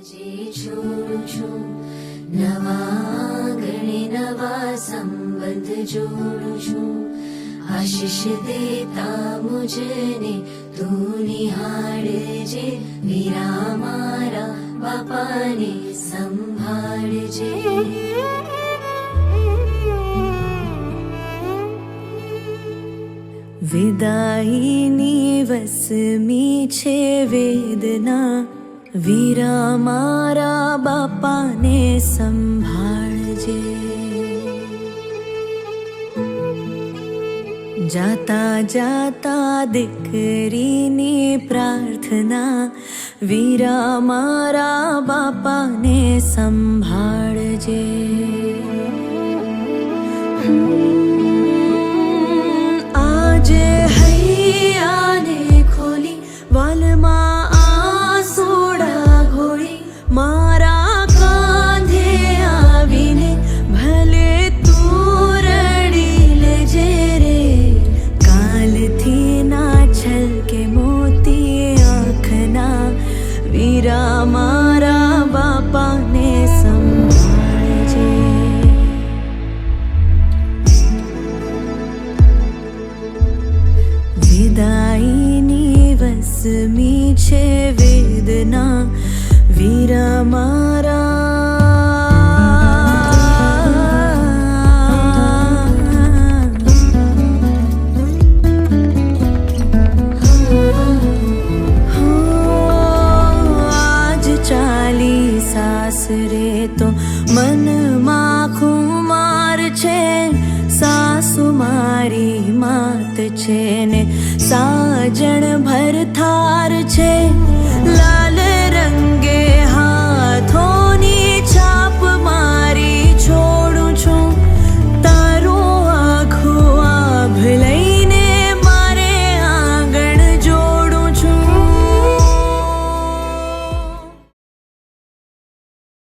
આજે છોડું છું નવા ગણે નવા સંબંધ જોડું છું આશીષ દેતા મુજને તું નિહાળજે વીરા મારા બાપાને સંભાળજે વિદાયની વસમી છે વેદના વીરા મારા બાપાને સંભાળજે જાતા જાતા દીકરીની પ્રાર્થના વીરા મારા બાપાને સંભાળજે આજે હૈયાને ખોલી વાલમાં આંસુડા ઘોળી મારા કાંધે આવીને ભલે તું રડી લેજે રે કાલથી ના છલકે મોતી આંખના વીરા મારા બાપાને સંભાળજે વિદાયની વસમી છે વેદના વીરા મારા આજ ચાલી સાસરે તો મનમાં ખુમાર છે સાસુ મારી માત છે ને સાજણ ભરથાર છે